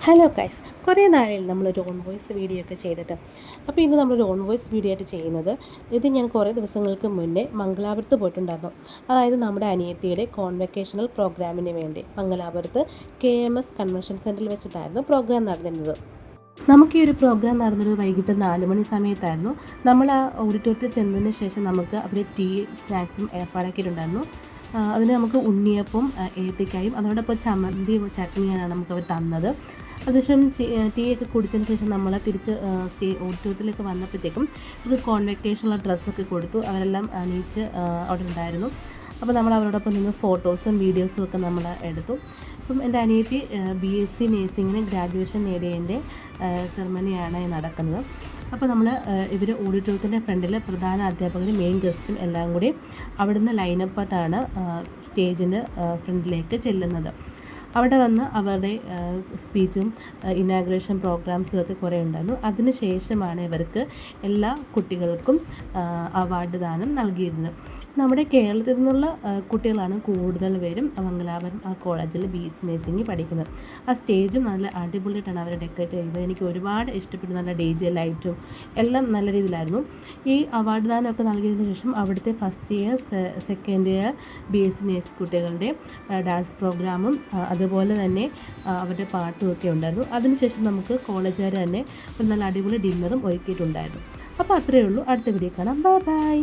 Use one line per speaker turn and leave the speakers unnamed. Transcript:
Hello guys, കുറേ നാളിൽ നമ്മളൊരു ഓൺ വോയിസ് വീഡിയോ ഒക്കെ ചെയ്തിട്ട് അപ്പോൾ ഇന്ന് നമ്മളൊരു ഓൺ വോയിസ് വീഡിയോ ആയിട്ട് ചെയ്യുന്നത് ഇത് ഞാൻ കുറേ ദിവസങ്ങൾക്ക് മുന്നേ മംഗലാപുരത്ത് പോയിട്ടുണ്ടായിരുന്നു. അതായത് നമ്മുടെ അനിയത്തിയുടെ കോൺവെക്കേഷണൽ പ്രോഗ്രാമിന് വേണ്ടി മംഗലാപുരത്ത് KMS കൺവെൻഷൻ സെൻറ്ററിൽ വെച്ചിട്ടായിരുന്നു പ്രോഗ്രാം നടന്നിരുന്നത്. നമുക്ക് ഈ ഒരു പ്രോഗ്രാം നടന്നത് വൈകിട്ട് 4 മണി സമയത്തായിരുന്നു. നമ്മൾ ആ ഓഡിറ്റോറിയത്തിൽ ചെന്നതിന് ശേഷം നമുക്ക് അവർ ടീ സ്നാക്സും ഏർപ്പാടാക്കിയിട്ടുണ്ടായിരുന്നു. അതിന് നമുക്ക് ഉണ്ണിയപ്പം, ഏത്തക്കായും അതോടൊപ്പം ചമ്മന്തി ചട്നിയാണ് നമുക്ക് അവർ തന്നത്. അതിനുശേഷം ടീ ഒക്കെ കുടിച്ചതിന് ശേഷം നമ്മൾ തിരിച്ച് ഓഡിറ്റോറിയത്തിലേക്ക് വന്നപ്പോഴത്തേക്കും ഇത് കോൺവെക്കേഷനുള്ള ഡ്രസ്സൊക്കെ കൊടുത്തു. അവരെല്ലാം അണിയിച്ച് അവിടെ ഉണ്ടായിരുന്നു. അപ്പോൾ നമ്മൾ അവരോടൊപ്പം നിന്ന് ഫോട്ടോസും വീഡിയോസും ഒക്കെ നമ്മൾ എടുത്തു. അപ്പം എൻ്റെ അനിയത്തി BSc നേഴ്സിങ്ങിന് ഗ്രാജുവേഷൻ നേടിയതിൻ്റെ സെറമണിയാണ് നടക്കുന്നത്. അപ്പോൾ നമ്മൾ ഇവർ ഓഡിറ്റോറിയത്തിൻ്റെ ഫ്രണ്ടിൽ പ്രധാന അധ്യാപകരും മെയിൻ ഗസ്റ്റും എല്ലാം കൂടി അവിടുന്ന് ലൈനപ്പായിട്ടാണ് സ്റ്റേജിൻ്റെ ഫ്രണ്ടിലേക്ക് ചെല്ലുന്നത്. അവിടെ വന്ന് അവരുടെ സ്പീച്ചും ഇനാഗ്രേഷൻ പ്രോഗ്രാംസും ഒക്കെ കുറേ ഉണ്ടായിരുന്നു. അതിന് ശേഷമാണ് ഇവർക്ക് എല്ലാ കുട്ടികൾക്കും അവാർഡ് ദാനം നൽകിയിരുന്നത്. നമ്മുടെ കേരളത്തിൽ നിന്നുള്ള കുട്ടികളാണ് കൂടുതൽ പേരും മംഗലാപുരം ആ കോളേജിൽ BSc നേഴ്സിംഗ് പഠിക്കുന്നത്. ആ സ്റ്റേജും നല്ല അടിപൊളിയായിട്ടാണ് അവർ ഡെക്കറേറ്റ് ചെയ്തത്. എനിക്ക് ഒരുപാട് ഇഷ്ടപ്പെട്ടു. നല്ല DJ ലൈറ്റും എല്ലാം നല്ല രീതിയിലായിരുന്നു. ഈ അവാർഡ് ദാനമൊക്കെ നൽകിയതിന് ശേഷം അവിടുത്തെ first year, second year BSc nursing കുട്ടികളുടെ ഡാൻസ് പ്രോഗ്രാമും അതുപോലെ തന്നെ അവരുടെ പാട്ടും ഒക്കെ ഉണ്ടായിരുന്നു. അതിനുശേഷം നമുക്ക് കോളേജുകാർ തന്നെ ഒരു നല്ല അടിപൊളി ഡിന്നറും ഒരുക്കിയിട്ടുണ്ടായിരുന്നു. അപ്പോൾ അത്രയേ ഉള്ളൂ. അടുത്ത വീഡിയോ കാണാം. Bye bye.